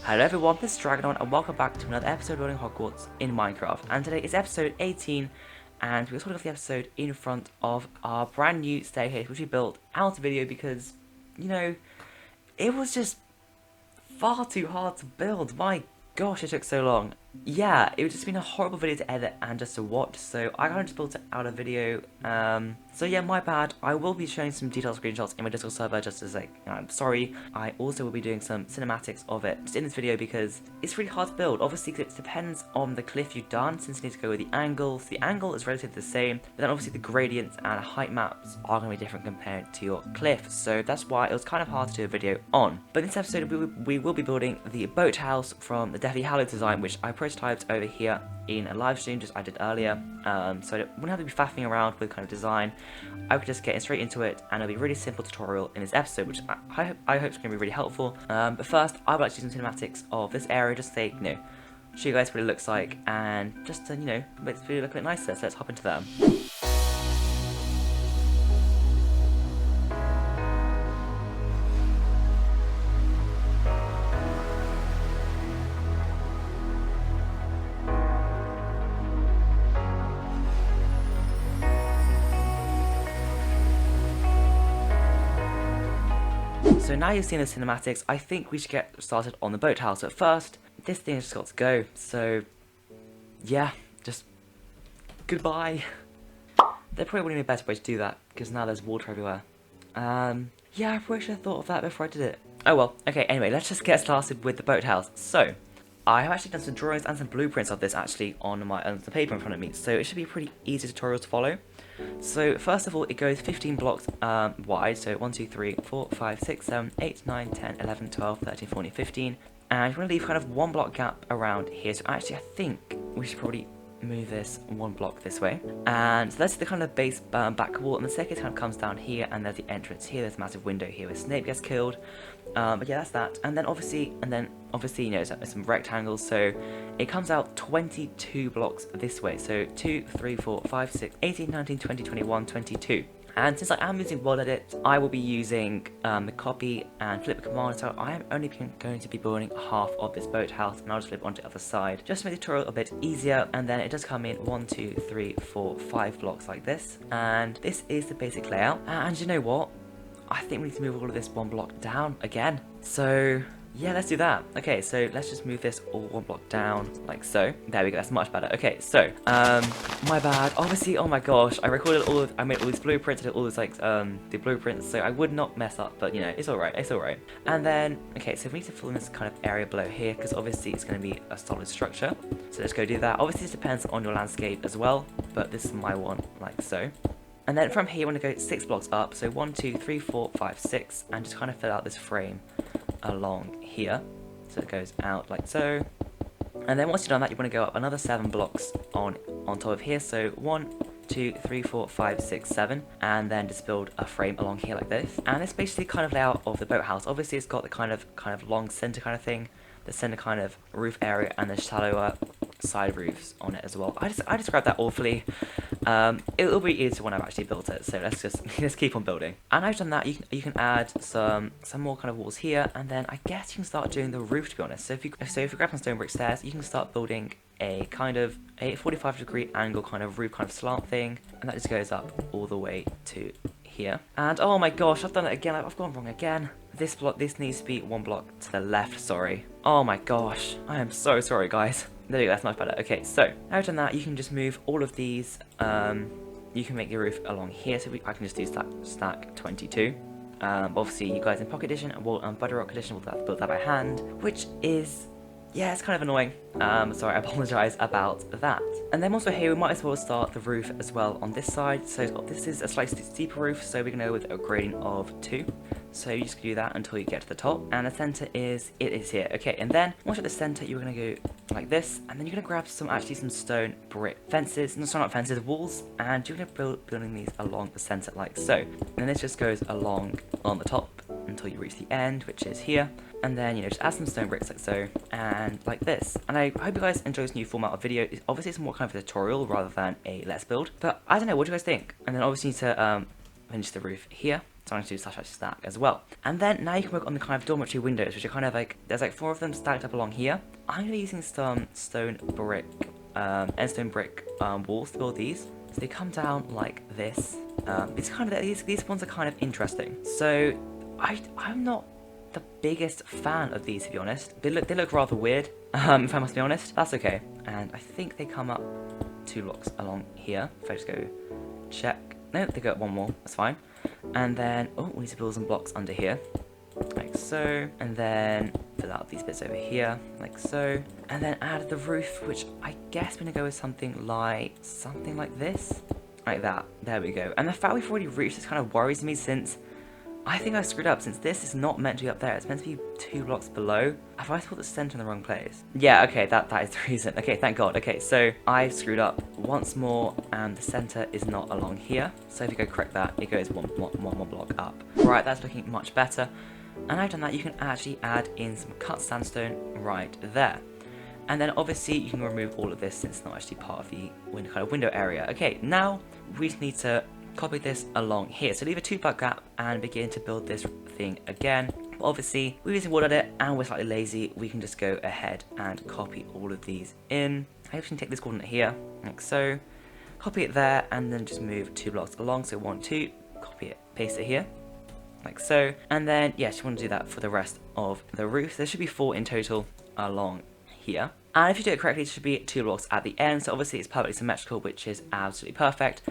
Hello everyone, this is Dragonon and welcome back to another episode of building Hogwarts in Minecraft. And today is episode 18 and we're starting off the episode in front of our brand new staircase which we built out of video because, you know, it was just far too hard to build. My gosh, it took so long. Yeah, it would just been a horrible video to edit and just to watch, so I kind of just built it out of video. So yeah, my bad. I will be showing some detailed screenshots in my Discord server just as like, I'm sorry. I also will be doing some cinematics of it just in this video because it's really hard to build. Obviously, it depends on the cliff you've done, since you need to go with the angles. The angle is relatively the same, but then obviously the gradients and height maps are going to be different compared to your cliff. So that's why it was kind of hard to do a video on. But in this episode, we will be building the boathouse from the Deathly Hallows design, which I prototyped over here in a live stream just I did earlier, so I wouldn't have to be faffing around with kind of design. I could just get straight into it and it'll be a really simple tutorial in this episode, which I hope is going to be really helpful. But first I would like to do some cinematics of this area, just to, you know, show you guys what it looks like and just to, you know, make this video look a bit nicer. So let's hop into them. So now you've seen the cinematics, I think we should get started on the boathouse. But first, this thing has just got to go. So, yeah, just goodbye. There probably wouldn't be a better way to do that, because now there's water everywhere. Yeah, I probably should have thought of that before I did it. Oh well, okay, anyway, let's just get started with the boathouse. So, I have actually done some drawings and some blueprints of this actually on the paper in front of me, so it should be a pretty easy tutorial to follow. So first of all, it goes 15 blocks wide, so 1, 2, 3, 4, 5, 6, 7, 8, 9, 10, 11, 12, 13, 14, 15, and you're going to leave kind of 1 block gap around here, so actually I think we should probably move this 1 block this way. And so that's the kind of base back wall, and the staircase kind of comes down here, and there's the entrance here, there's a massive window here where Snape gets killed. But yeah, that's that. And then obviously, you know, it's some rectangles, so it comes out 22 blocks this way. So 2, 3, 4, 5, 6, 18, 19, 20, 21, 22. And since I am using World Edit, I will be using the copy and flip command, so I am only going to be building half of this boathouse, and I'll just flip onto the other side, just to make the tutorial a bit easier. And then it does come in 1, 2, 3, 4, 5 blocks like this, and this is the basic layout. And you know what? I think we need to move all of this 1 block down again. So yeah, let's do that. Okay, so let's just move this all 1 block down, like so. There we go, that's much better. Okay, so, my bad. Obviously, oh my gosh, I made all these blueprints, I did all these, like, the blueprints, so I would not mess up, but, you know, it's alright, it's alright. And then, okay, so we need to fill in this kind of area below here, because obviously it's going to be a solid structure. So let's go do that. Obviously, this depends on your landscape as well, but this is my one, like so. And then from here, you want to go 6 blocks up, so 1, 2, 3, 4, 5, 6, and just kind of fill out this frame along here, so it goes out like so. And then once you've done that, you want to go up another 7 blocks on top of here, so 1, 2, 3, 4, 5, 6, 7, and then just build a frame along here like this. And it's basically kind of layout of the boathouse. Obviously, it's got the kind of long center kind of thing, the center kind of roof area, and the shallower side roofs on it as well. I described that awfully. It'll be easier when I've actually built it, so let's keep on building. And I've done that. You can add some more kind of walls here, and then I guess you can start doing the roof, to be honest. So if you grab some stone brick stairs, you can start building a kind of a 45-degree angle kind of roof kind of slant thing, and that just goes up all the way to here. And oh my gosh, I've done it again. I've gone wrong again. This needs to be 1 block to the left. Sorry. Oh my gosh, I am so sorry, guys. There you go, that's much better. Okay, so now I've done that, you can just move all of these. You can make the roof along here, so I can just do stack 22. Obviously, you guys in Pocket Edition and Bedrock Edition will have to build that by hand, which is, yeah, it's kind of annoying. Sorry, I apologise about that. And then also here, we might as well start the roof as well on this side. So this is a slightly steeper roof, so we're going to go with a grading of 2. So you just do that until you get to the top, and the center is here. Okay, and then once you're at the center, you're gonna go like this, and then you're gonna grab some stone brick fences, no, sorry, not fences, walls, and you're gonna building these along the center like so. And then this just goes along on the top until you reach the end, which is here. And then, you know, just add some stone bricks like so, and like this. And I hope you guys enjoy this new format of video. Obviously, it's more kind of a tutorial rather than a let's build. But I don't know, what do you guys think? And then obviously you need to finish the roof here. So I'm going to do slash stack as well. And then now you can work on the kind of dormitory windows, which are kind of like, there's like 4 of them stacked up along here. I'm going to be using some stone brick, endstone brick walls to build these. So they come down like this. It's kind of, these ones are kind of interesting. So I'm not the biggest fan of these, to be honest. They look rather weird, if I must be honest. That's okay. And I think they come up 2 blocks along here. If I just go check. No, they go up 1 more. That's fine. And then, oh, we need to build some blocks under here, like so. And then fill out these bits over here, like so. And then add the roof, which I guess we're gonna go with something like this, like that. There we go. And the fact we've already reached this kind of worries me, since I think I screwed up, since this is not meant to be up there. It's meant to be 2 blocks below. Have I put the center in the wrong place? Yeah, okay, that is the reason. Okay, thank God. Okay, so I screwed up once more, and the center is not along here. So if you go correct that, it goes one more block up. Right, that's looking much better. And I've done that. You can actually add in some cut sandstone right there. And then obviously you can remove all of this, since it's not actually part of the window area. Okay, now we just need to copy this along here. So leave a 2-block gap and begin to build this thing again. But obviously, we're using wood edit and we're slightly lazy. We can just go ahead and copy all of these in. I actually take this coordinate here, like so. Copy it there, and then just move 2 blocks along. So 1, 2, copy it, paste it here, like so. And then, yes, you want to do that for the rest of the roof. There should be 4 in total along here. And if you do it correctly, it should be 2 blocks at the end. So obviously it's perfectly symmetrical, which is absolutely perfect.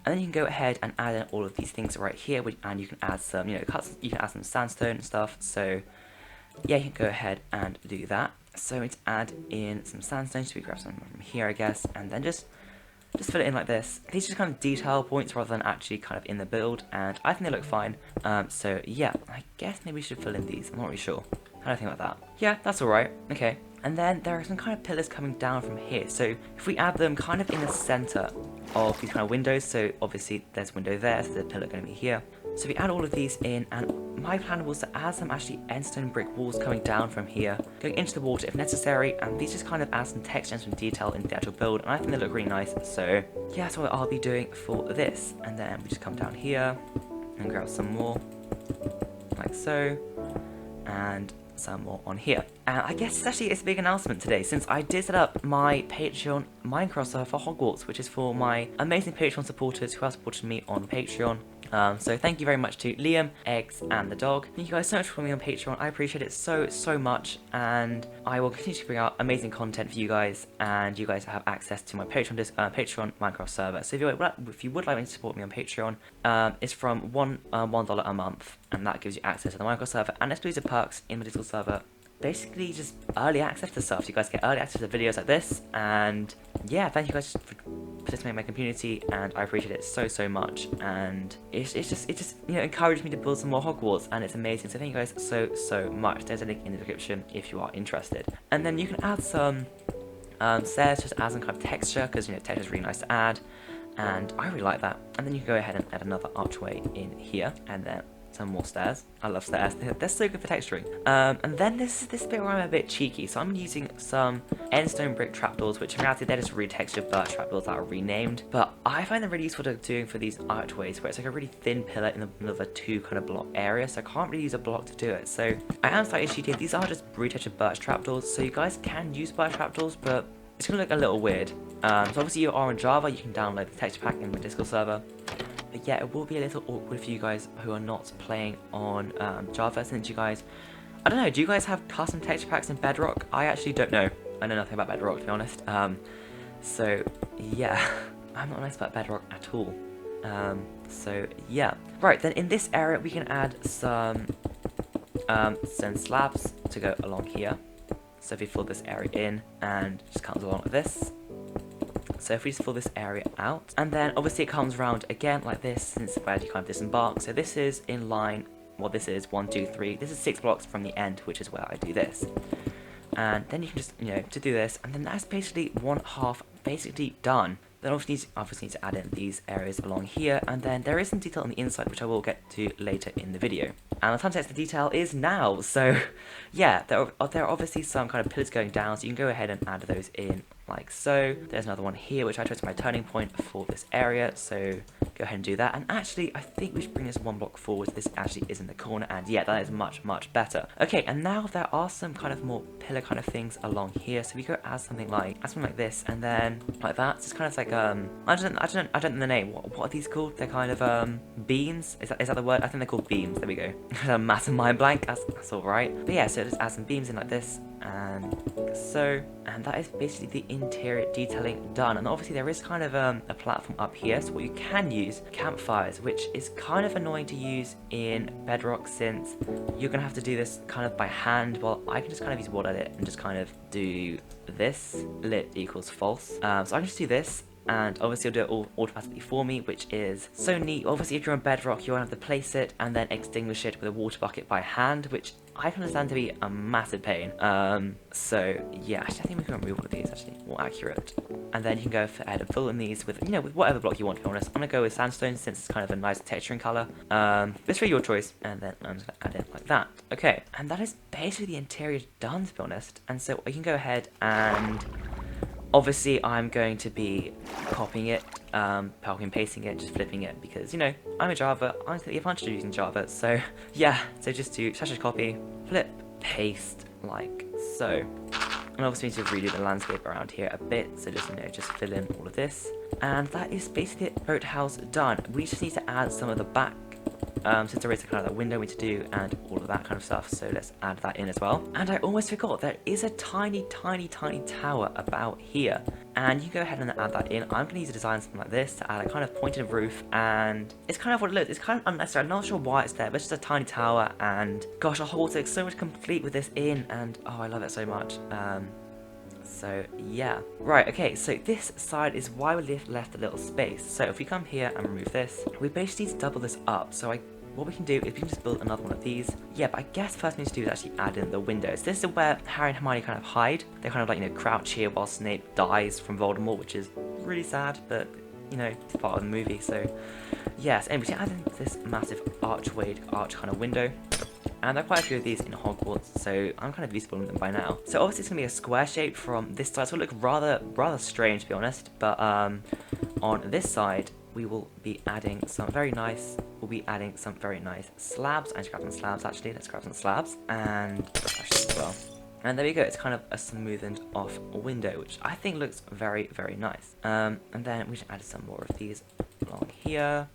And then you can go ahead and add in all of these things right here, and you can add some, you can add some sandstone and stuff. So yeah, you can go ahead and do that. So we need to add in some sandstone, so we grab some from here, I guess, and then just fill it in like this. These are just kind of detail points rather than actually kind of in the build, and I think they look fine. So yeah, I guess maybe we should fill in these. I'm not really sure. How do I think about that? Yeah, that's alright. Okay. And then there are some kind of pillars coming down from here. So if we add them kind of in the center of these kind of windows, so obviously there's a window there, so there's a pillar going to be here. So we add all of these in, and my plan was to add some actually endstone brick walls coming down from here, going into the water if necessary, and these just kind of add some texture and some detail into the actual build, and I think they look really nice. So yeah, that's what I'll be doing for this. And then we just come down here and grab some more, like so, and some more on here. And I guess it's a big announcement today, since I did set up my Patreon Minecraft server for Hogwarts, which is for my amazing Patreon supporters who have supported me on Patreon. So thank you very much to Liam, Eggs, and the dog. Thank you guys so much for me on Patreon. I appreciate it so much, and I will continue to bring out amazing content for you guys, and you guys have access to my Patreon Minecraft server. So if you would like me to support me on Patreon, it's from $1 a month, and that gives you access to the Minecraft server and exclusive perks in the Discord server. Basically just early access to stuff. You guys get early access to videos like this, and yeah, thank you guys for participating in my community, and I appreciate it so much. And it just encouraged me to build some more Hogwarts, and it's amazing. So thank you guys so much. There's a link in the description if you are interested. And then you can add some stairs, just add some kind of texture, because texture is really nice to add, and I really like that. And then you can go ahead and add another archway in here, and then some more stairs. I love stairs. They're so good for texturing. And then this bit where I'm a bit cheeky. So I'm using some endstone brick trapdoors, which in reality they're just retextured birch trapdoors that are renamed. But I find them really useful to doing for these archways, where it's like a really thin pillar in the middle of a 2 kind of block area. So I can't really use a block to do it. So I am slightly cheeky. These are just retextured birch trapdoors, so you guys can use birch trapdoors, but it's gonna look a little weird. So obviously you are on Java, you can download the texture pack in my Discord server. But yeah, it will be a little awkward for you guys who are not playing on Java, since you guys, I don't know, do you guys have custom texture packs in Bedrock? I actually don't know. I know nothing about Bedrock, to be honest. So yeah, I'm not nice about Bedrock at all. So yeah. Right, then in this area we can add some slabs to go along here. So if we fill this area in and just comes along like this. So if we just fill this area out, and then obviously it comes around again like this, since where you kind of disembark. So this is in line, well this is 1, 2, 3, this is 6 blocks from the end, which is where I do this. And then you can just, to do this, and then that's basically 1/2 basically done. Then obviously need to add in these areas along here, and then there is some detail on the inside, which I will get to later in the video. And the time to set the detail is now, so yeah, there are obviously some kind of pillars going down, so you can go ahead and add those in like so. There's another one here, which I chose my turning point for this area, so go ahead and do that. And actually, I think we should bring this one block forward. This actually is in the corner, and yeah, that is much, much better. Okay, and now there are some kind of more pillar kind of things along here. So we go add something like this, and then like that. So it's kind of like I don't know the name. What are these called? They're kind of beams. Is that the word? I think they're called beams. There we go. A massive mind blank. That's all right. But yeah, so just add some beams in like this, and so, and that is basically the interior detailing done. And obviously there is kind of a platform up here, so what you can use campfires, which is kind of annoying to use in Bedrock since you're gonna have to do this kind of by hand. Well, I can just kind of use word edit and just kind of do this, lit equals false. So I can just do this, and obviously it'll do it all automatically for me, which is so neat. Obviously if you're on Bedrock, you'll have to place it and then extinguish it with a water bucket by hand, which I can understand to be a massive pain. So yeah, actually I think we can remove all of these, actually, more accurate. And then you can go ahead and fill in these with, you know, with whatever block you want, to be honest. I'm gonna go with sandstone since it's kind of a nice texturing color. It's really your choice. And then I'm just gonna add it like that. Okay, and that is basically the interior done, to be honest. And so you can go ahead and obviously I'm going to be copying it, copying and pasting it, just flipping it, because, you know, I'm a Java, I'm going to take the advantage of using Java, so yeah, so just do / copy, flip, paste, like so. And obviously we need to redo the landscape around here a bit, so just, you know, just fill in all of this. And that is basically it, Boathouse done. We just need to add some of the back, since there is a kind of that window we need to do and all of that kind of stuff, so let's add that in as well. And I almost forgot, there is a tiny tower about here, and you go ahead and add that in. I'm going to use a design something like this to add a kind of pointed roof, and it's kind of what it looks. It's kind of unnecessary. I'm not sure why it's there, but it's just a tiny tower, and gosh, Hogwarts looks so much complete with this in, and oh, I love it so much. So yeah, right, okay, so this side is why we left a little space. So if we come here and remove this, we basically need to double this up. So what we can do is we can just build another one of these. Yeah, but I guess first we need to do is actually add in the windows. This is where Harry and Hermione kind of hide. They kind of like, you know, crouch here while Snape dies from Voldemort, which is really sad, but you know, it's part of the movie. So yes, anyway, we can add in this massive arch kind of window. And there are quite a few of these in Hogwarts, so I'm kind of used to them by now. So obviously it's going to be a square shape from this side, so it'll look rather strange, to be honest. But on this side, we will be adding some very nice, slabs. I need to grab some slabs, actually. Let's grab some slabs, and actually as well. And there we go, it's kind of a smoothened off window, which I think looks very nice. And then we should add some more of these along here.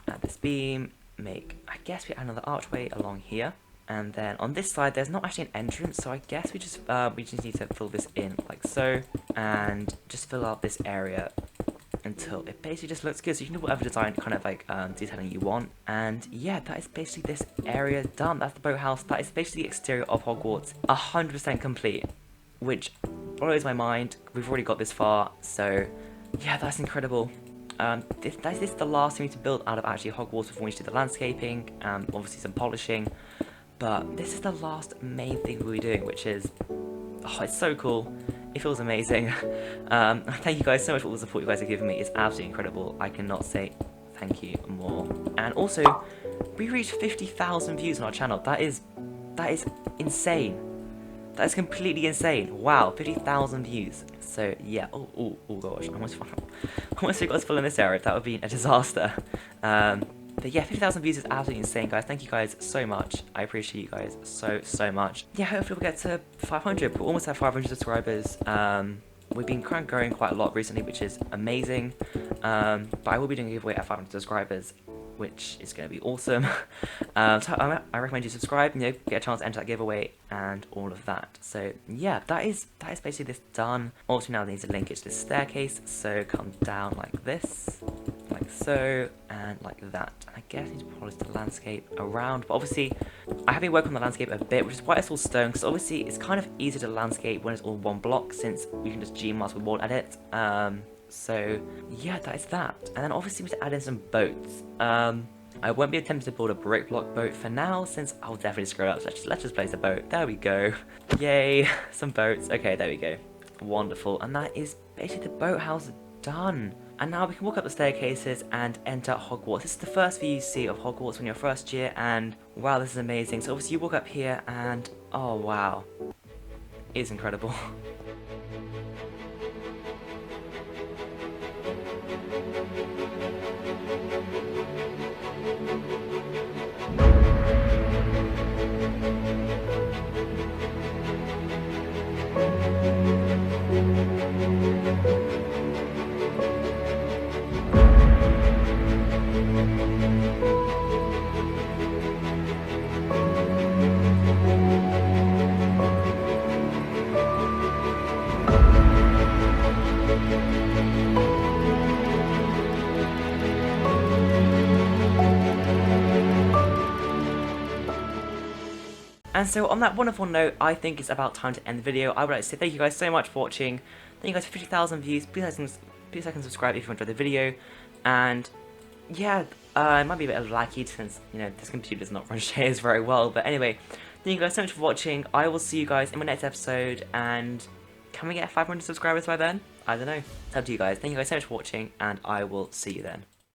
Add this beam. I guess we add another archway along here, and then on this side there's not actually an entrance, so I guess we just need to fill this in like so, and just fill out this area until it basically just looks good. So you can do whatever design kind of like detailing you want, and yeah, that is basically this area done. That's the boathouse. That is basically the exterior of Hogwarts, 100% complete, which blows my mind. We've already got this far, so yeah, that's incredible. This is the last thing we need to build out of actually Hogwarts before we do the landscaping, obviously some polishing, but this is the last main thing we'll be doing, which is, oh, it's so cool. It feels amazing. Thank you guys so much for all the support you guys are giving me. It's absolutely incredible. I cannot say thank you more. And also, we reached 50,000 views on our channel. That is insane. That is completely insane. Wow, 50,000 views. So yeah, oh gosh, I almost forgot to fill in this area. That would be a disaster. But yeah, 50,000 views is absolutely insane, guys. Thank you guys so much. I appreciate you guys so much. Yeah, hopefully we'll get to 500. We're almost at 500 subscribers. We've been kind of growing quite a lot recently, which is amazing. But I will be doing a giveaway at 500 subscribers, which is going to be awesome. So I recommend you subscribe, you know, get a chance to enter that giveaway and all of that. So yeah, that is basically this done. Also now needs to link it to this staircase, so come down like this, like so, and like that. And I guess I need to polish the landscape around, but obviously I have been working on the landscape a bit, which is why it's all stone, because obviously it's kind of easier to landscape when it's all one block, since you can just Gmask with wall edit. So yeah, that is that. And then obviously we have to add in some boats. I won't be attempting to build a brick block boat for now, since I'll definitely screw it up. So let's just place a boat. There we go. Yay, some boats. Okay, there we go. Wonderful. And that is basically the boathouse done. And now we can walk up the staircases and enter Hogwarts. This is the first view you see of Hogwarts when you're first year, and wow, this is amazing. So obviously you walk up here and oh wow, it's incredible. And so on that wonderful note, I think it's about time to end the video. I would like to say thank you guys so much for watching. Thank you guys for 50,000 views. Please like and subscribe if you enjoyed the video. And yeah, it might be a bit laggy since, you know, this computer does not run shares very well. But anyway, thank you guys so much for watching. I will see you guys in my next episode. And can we get 500 subscribers by then? I don't know. It's up to you guys. Thank you guys so much for watching, and I will see you then.